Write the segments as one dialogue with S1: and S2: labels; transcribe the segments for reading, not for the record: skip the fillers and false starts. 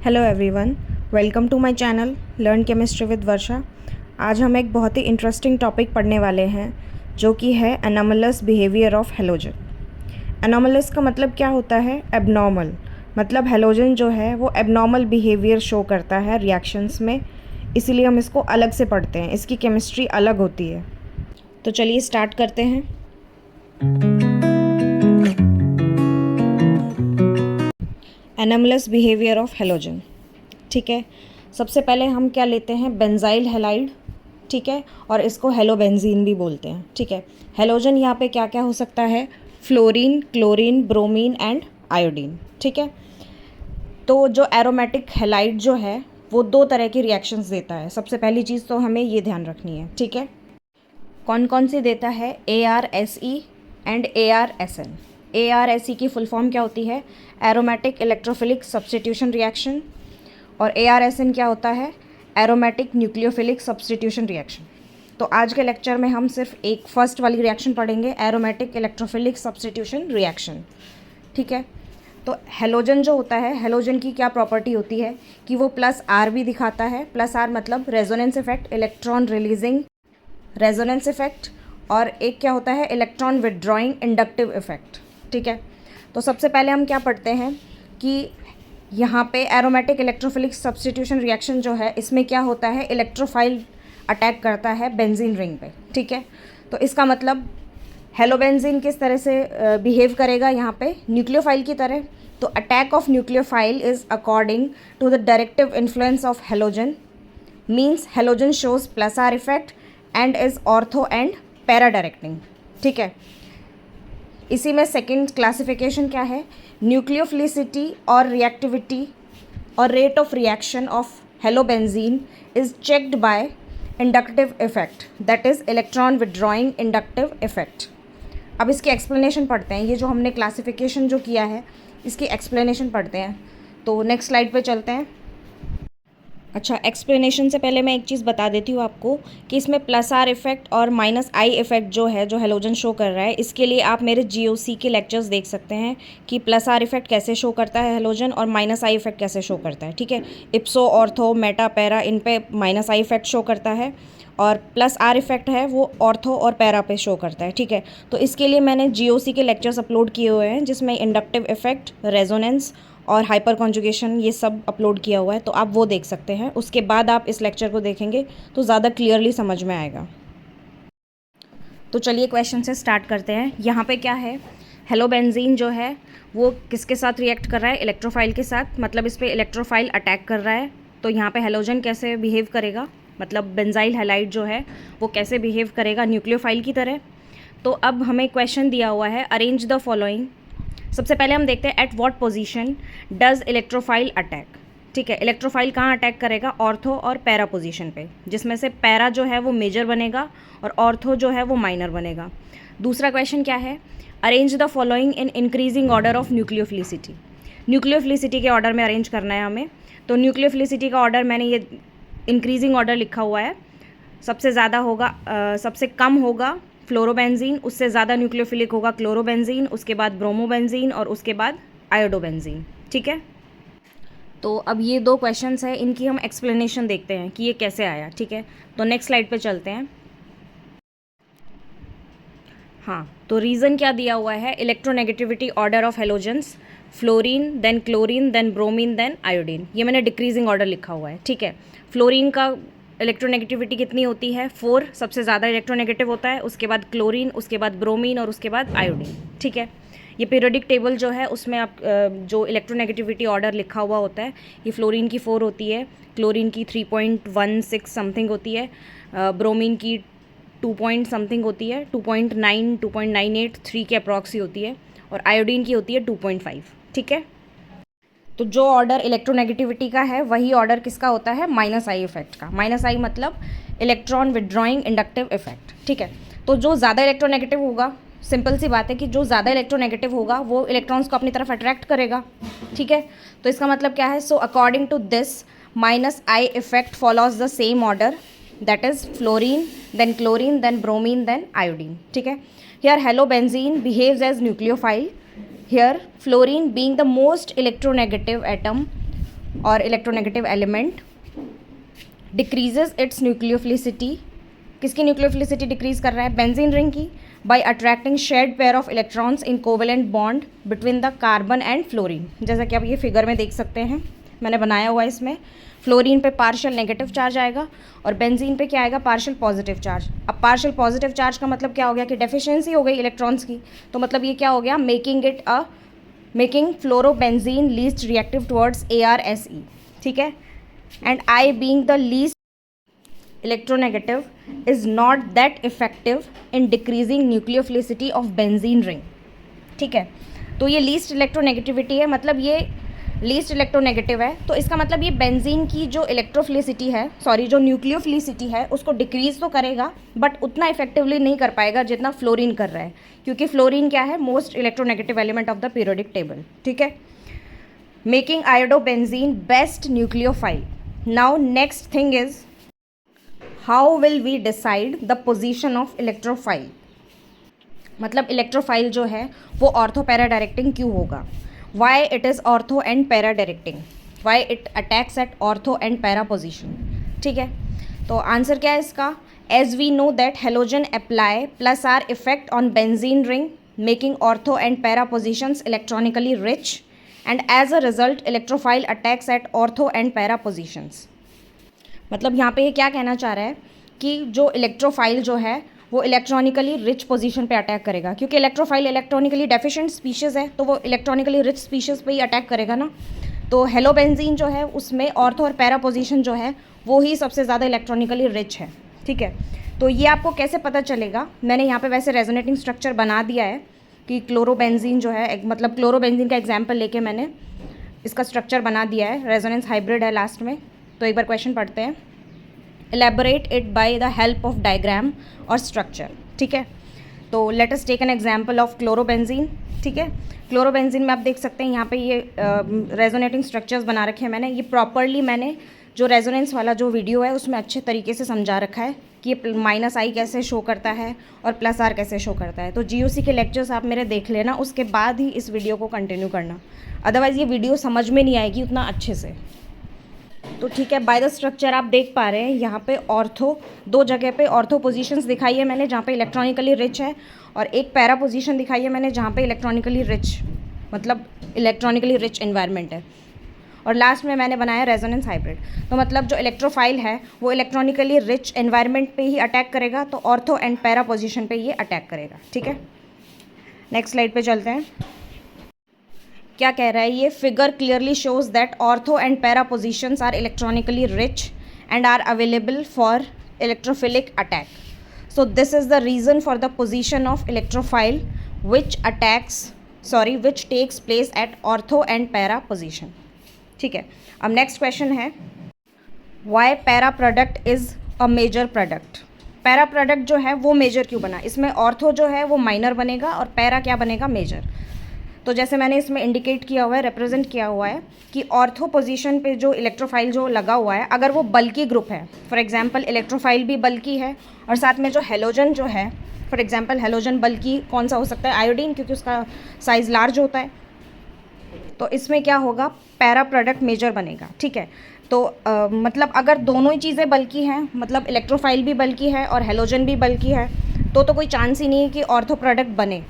S1: Hello everyone, welcome to my channel learn chemistry with Varsha. आज हम एक बहुत ही इंटरेस्टिंग टॉपिक पढ़ने वाले हैं जो कि है anomalous behaviour of halogen. Anomalous का मतलब क्या होता है? एबनॉर्मल। मतलब हेलोजन जो है वो एबनॉर्मल बिहेवियर शो करता है रिएक्शंस में, इसीलिए हम इसको अलग से पढ़ते हैं, इसकी केमिस्ट्री अलग होती है। तो चलिए स्टार्ट करते हैं। Anomalous behaviour of halogen. ठीक है, सबसे पहले हम क्या लेते हैं? Benzyl halide. ठीक है, और इसको हेलोबेंजीन भी बोलते हैं। ठीक है, हेलोजन यहाँ पे क्या क्या हो सकता है? Fluorine, chlorine, bromine and iodine. ठीक है, तो जो एरोमेटिक हैलाइड जो है वो दो तरह की रिएक्शंस देता है। सबसे पहली चीज़ तो हमें ये ध्यान रखनी है। ठीक है, कौन कौन सी देता है? ARSE and ARSN। ARSE की फुल फॉर्म क्या होती है? Aromatic electrophilic substitution reaction. और ARSN क्या होता है? Aromatic nucleophilic substitution reaction. तो आज के लेक्चर में हम सिर्फ एक फर्स्ट वाली रिएक्शन पढ़ेंगे, एरोमेटिक इलेक्ट्रोफिलिक सब्स्टिट्यूशन रिएक्शन। ठीक है, तो हेलोजन जो होता है, हेलोजन की क्या प्रॉपर्टी होती है कि वो +R भी दिखाता है। +R मतलब resonance effect, electron releasing resonance effect, और एक क्या होता है? Electron withdrawing inductive effect. ठीक है, तो सबसे पहले हम क्या पढ़ते हैं कि यहाँ पे एरोमेटिक इलेक्ट्रोफिलिक सब्स्टिट्यूशन रिएक्शन जो है, इसमें क्या होता है? इलेक्ट्रोफाइल अटैक करता है बेंजीन रिंग पे। ठीक है, तो इसका मतलब हेलोबेंजीन किस तरह से बिहेव करेगा यहाँ पे? न्यूक्लियोफाइल की तरह। तो attack of nucleophile is according to the directive influence of halogen, means halogen shows +R effect and is ortho and para directing. ठीक है, इसी में सेकंड क्लासिफिकेशन क्या है? न्यूक्लियोफिलिसिटी और रिएक्टिविटी और rate of reaction of halobenzene is checked by inductive effect, that is electron withdrawing inductive effect. अब इसकी एक्सप्लेनेशन पढ़ते हैं। ये जो हमने क्लासिफिकेशन जो किया है इसकी एक्सप्लेनेशन पढ़ते हैं। तो नेक्स्ट स्लाइड पे चलते हैं। अच्छा, एक्सप्लेनेशन से पहले मैं एक चीज़ बता देती हूँ आपको कि इसमें +R इफेक्ट और -I इफेक्ट जो है, जो हेलोजन शो कर रहा है, इसके लिए आप मेरे GOC के लेक्चर्स देख सकते हैं कि +R इफेक्ट कैसे शो करता है हेलोजन और -I इफेक्ट कैसे शो करता है। ठीक है, इप्सो, ऑर्थो, मेटा, पैरा, इन पे -I इफेक्ट शो करता है, और +R इफेक्ट है वो ऑर्थो और पैरा पे शो करता है। ठीक है, तो इसके लिए मैंने GOC के लेक्चर्स अपलोड किए हुए हैं जिसमें इंडक्टिव इफेक्ट, रेजोनेंस और हाइपर कॉन्जुगेशन ये सब अपलोड किया हुआ है, तो आप वो देख सकते हैं। उसके बाद आप इस लेक्चर को देखेंगे तो ज़्यादा क्लियरली समझ में आएगा। तो चलिए क्वेश्चन से स्टार्ट करते हैं। यहाँ पे क्या है? हेलोबेंजीन जो है वो किसके साथ रिएक्ट कर रहा है? इलेक्ट्रोफाइल के साथ, मतलब इस पर इलेक्ट्रोफाइल अटैक कर रहा है। तो यहाँ पे हेलोजन कैसे बिहेव करेगा, मतलब बेंजाइल हैलाइड जो है वो कैसे बिहेव करेगा? न्यूक्लियोफाइल की तरह। तो अब हमें क्वेश्चन दिया हुआ है, अरेंज द फॉलोइंग। सबसे पहले हम देखते हैं at what position does electrophile attack. ठीक है, इलेक्ट्रोफाइल कहाँ अटैक करेगा? ऑर्थो और पैरा पोजीशन पे, जिसमें से पैरा जो है वो मेजर बनेगा और ऑर्थो जो है वो माइनर बनेगा। दूसरा क्वेश्चन क्या है? Arrange the following in increasing order of nucleophilicity. Nucleophilicity के ऑर्डर में अरेंज करना है हमें। तो न्यूक्लियोफिलिसिटी का ऑर्डर मैंने ये इंक्रीजिंग ऑर्डर लिखा हुआ है। सबसे ज़्यादा होगा सबसे कम होगा फ्लोरोबेंजीन, उससे ज़्यादा न्यूक्लियोफिलिक होगा क्लोरोबेंजीन, उसके बाद ब्रोमोबेंजीन और उसके बाद आयोडोबेंजीन। ठीक है, तो अब ये दो क्वेश्चंस हैं, इनकी हम एक्सप्लेनेशन देखते हैं कि ये कैसे आया। ठीक है, तो नेक्स्ट स्लाइड पे चलते हैं। हाँ, तो रीज़न क्या दिया हुआ है? Electronegativity order of halogens, fluorine, then chlorine, then bromine, then iodine. ये मैंने डिक्रीजिंग ऑर्डर लिखा हुआ है। ठीक है, फ्लोरीन का इलेक्ट्रोनेगेटिविटी कितनी होती है? 4 सबसे ज़्यादा इलेक्ट्रोनेगेटिव होता है, उसके बाद क्लोरीन, उसके बाद ब्रोमीन और उसके बाद आयोडीन। ठीक है, ये पीरियोडिक टेबल जो है उसमें आप जो इलेक्ट्रोनेगेटिविटी ऑर्डर लिखा हुआ होता है, ये फ्लोरीन की 4 होती है, क्लोरीन की 3.16 समथिंग होती है, ब्रोमीन की 2 पॉइंट समथिंग होती है, 2.9, 2.98, 3 के अप्रॉक्स ही होती है, और आयोडीन की होती है 2.5। ठीक है, तो जो ऑर्डर इलेक्ट्रोनेगेटिविटी का है वही ऑर्डर किसका होता है? -I इफेक्ट का। -I मतलब इलेक्ट्रॉन विदड्रॉइंग इंडक्टिव इफेक्ट। ठीक है, तो जो ज़्यादा इलेक्ट्रोनेगेटिव होगा, सिंपल सी बात है कि जो ज़्यादा इलेक्ट्रोनेगेटिव होगा वो इलेक्ट्रॉन्स को अपनी तरफ अट्रैक्ट करेगा। ठीक है, तो इसका मतलब क्या है? So according to this -I effect follows the same order, that is fluorine, then chlorine, then bromine, then iodine. ठीक है, here halobenzene behaves as nucleophile. Here, fluorine being the most electronegative atom और electronegative element decreases its nucleophilicity. किसकी nucleophilicity decrease कर रहा है? Benzene ring की, by attracting shared pair of electrons in covalent bond between the carbon and fluorine. जैसा कि आप ये फिगर में देख सकते हैं, मैंने बनाया हुआ है। इसमें फ्लोरीन पे पार्शियल नेगेटिव चार्ज आएगा और बेंजीन पे क्या आएगा? Partial positive charge. अब पार्शियल पॉजिटिव चार्ज का मतलब क्या हो गया कि डेफिशिएंसी हो गई इलेक्ट्रॉन्स की, तो मतलब ये क्या हो गया? Making fluorobenzene least reactive towards ArSe, ठीक है। And I being the least electronegative is not that effective in decreasing nucleophilicity of benzene ring, ठीक है। तो ये लीस्ट इलेक्ट्रोनेगेटिविटी है, मतलब ये लीस्ट इलेक्ट्रोनेगेटिव है, तो इसका मतलब ये बेंजीन की जो इलेक्ट्रोफिलिसिटी है, सॉरी जो न्यूक्लियोफिलिसिटी है, उसको डिक्रीज तो करेगा बट उतना इफेक्टिवली नहीं कर पाएगा जितना फ्लोरीन कर रहा है, क्योंकि फ्लोरीन क्या है? Most electronegative element of the periodic table, ठीक है। Making iodobenzene best nucleophile. Now next thing is how will we decide the position of electrophile. मतलब इलेक्ट्रोफाइल जो है वो ऑर्थो पैरा डायरेक्टिंग क्यों होगा? Why it is ortho and para directing, why it attacks at ortho and para position, ठीक है। तो answer क्या है इसका? As we know that halogen apply plus R effect on benzene ring making ortho and para positions electronically rich and as a result electrophile attacks at ortho and para positions. मतलब यहाँ पे ये क्या कहना चाह रहा है कि जो इलेक्ट्रोफाइल जो है वो इलेक्ट्रॉनिकली रिच पोजीशन पे अटैक करेगा, क्योंकि इलेक्ट्रोफाइल इलेक्ट्रॉनिकली डेफिशिएंट स्पीशीज़ है, तो वो इलेक्ट्रॉनिकली रिच स्पीशीज़ पे ही अटैक करेगा ना। तो हेलोबेंजीन जो है उसमें ऑर्थो और पैरा पोजीशन जो है वो ही सबसे ज़्यादा इलेक्ट्रॉनिकली रिच है, ठीक है। तो ये आपको कैसे पता चलेगा? मैंने यहाँ पर वैसे रेजोनेटिंग स्ट्रक्चर बना दिया है कि क्लोरोबेंजीन जो है, मतलब क्लोरोबेंजीन का एग्जाम्पल लेके मैंने इसका स्ट्रक्चर बना दिया है, रेजोनेंस हाइब्रिड है लास्ट में। तो एक बार क्वेश्चन पढ़ते हैं। Elaborate it by the help of diagram और structure, ठीक है। तो let us take an example of chlorobenzene, ठीक है। क्लोरोबेंजीन में आप देख सकते हैं यहाँ पे ये रेजोनेटिंग स्ट्रक्चर्स बना रखे हैं मैंने। ये प्रॉपरली मैंने जो रेजोनेंस वाला जो वीडियो है उसमें अच्छे तरीके से समझा रखा है कि ये -I कैसे शो करता है और +R कैसे शो करता है। तो GOC के लेक्चर्स आप मेरे देख लेना, उसके बाद ही इस वीडियो को कंटिन्यू करना, अदरवाइज़ ये वीडियो समझ में नहीं आएगी उतना अच्छे से। तो ठीक है, बाय द स्ट्रक्चर आप देख पा रहे हैं यहाँ पे ऑर्थो, दो जगह पे ऑर्थो पोजीशंस दिखाई है मैंने जहाँ पे इलेक्ट्रॉनिकली रिच है, और एक पैरा पोजीशन दिखाई है मैंने जहाँ पे इलेक्ट्रॉनिकली रिच, मतलब इलेक्ट्रॉनिकली रिच एनवायरनमेंट है, और लास्ट में मैंने बनाया रेजोनेंस हाइब्रिड। तो मतलब जो इलेक्ट्रोफाइल है वो इलेक्ट्रॉनिकली रिच एनवायरनमेंट पे ही अटैक करेगा, तो ऑर्थो एंड पैरा पोजीशन पे ये अटैक करेगा, ठीक है। नेक्स्ट स्लाइड पे चलते हैं। क्या कह रहा है ये? Figure clearly shows that ortho and para positions are electronically rich and are available for electrophilic attack. So this is the reason for the position of electrophile which takes place at ortho and para position, ठीक है। अब next question है, why para product is a major product. Para product जो है वो major क्यों बना? इसमें ऑर्थो जो है वो माइनर बनेगा और पैरा क्या बनेगा? मेजर। तो जैसे मैंने इसमें इंडिकेट किया हुआ है, रिप्रेजेंट किया हुआ है कि ऑर्थो पोजीशन पे जो इलेक्ट्रोफाइल जो लगा हुआ है, अगर वो बल्की ग्रुप है, फॉर एग्जांपल इलेक्ट्रोफाइल भी बल्की है, और साथ में जो हेलोजन जो है, फॉर एग्जांपल हेलोजन बल्की कौन सा हो सकता है? आयोडीन, क्योंकि उसका साइज़ लार्ज होता है। तो इसमें क्या होगा? पैरा प्रोडक्ट मेजर बनेगा, ठीक है। तो मतलब अगर दोनों ही चीज़ें बल्की हैं, मतलब इलेक्ट्रोफाइल भी बल्की है और हेलोजन भी बल्की है, तो कोई चांस ही नहीं है कि ऑर्थो प्रोडक्ट बने,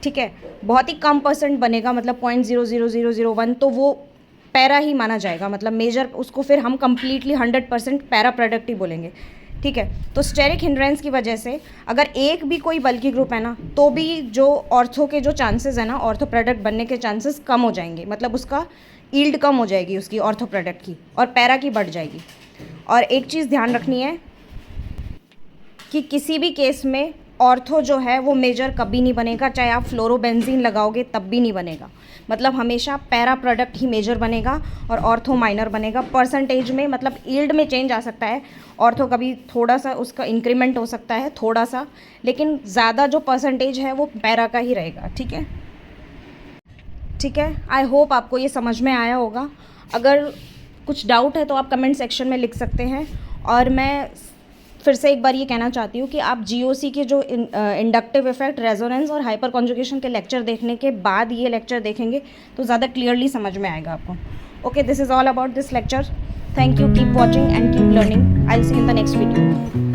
S1: ठीक है। बहुत ही कम परसेंट बनेगा, मतलब 0.00001, तो वो पैरा ही माना जाएगा, मतलब मेजर उसको फिर हम कम्प्लीटली 100% पैरा प्रोडक्ट ही बोलेंगे, ठीक है। तो स्टेरिक हिंड्रेंस की वजह से अगर एक भी कोई बल्की ग्रुप है ना, तो भी जो ऑर्थो के जो चांसेस है ना, ऑर्थो प्रोडक्ट बनने के चांसेस कम हो जाएंगे, मतलब उसका ईल्ड कम हो जाएगी उसकी ऑर्थो प्रोडक्ट की, और पैरा की बढ़ जाएगी। और एक चीज़ ध्यान रखनी है कि किसी भी केस में ऑर्थो जो है वो मेजर कभी नहीं बनेगा, चाहे आप फ्लोरोबेंजीन लगाओगे तब भी नहीं बनेगा, मतलब हमेशा पैरा प्रोडक्ट ही मेजर बनेगा और ऑर्थो माइनर बनेगा। परसेंटेज में मतलब ईल्ड में चेंज आ सकता है, ऑर्थो कभी थोड़ा सा उसका इंक्रीमेंट हो सकता है थोड़ा सा, लेकिन ज़्यादा जो परसेंटेज है वो पैरा का ही रहेगा, ठीक है। ठीक है, आई होप आपको ये समझ में आया होगा। अगर कुछ डाउट है तो आप कमेंट सेक्शन में लिख सकते हैं, और मैं फिर से एक बार ये कहना चाहती हूँ कि आप GOC के जो इंडक्टिव इफेक्ट, रेजोनेंस और हाइपर कॉन्जुगेशन के लेक्चर देखने के बाद ये लेक्चर देखेंगे तो ज़्यादा क्लियरली समझ में आएगा आपको। Okay, this is all about this lecture. Thank you. Keep watching and keep learning. I'll see you in the next video.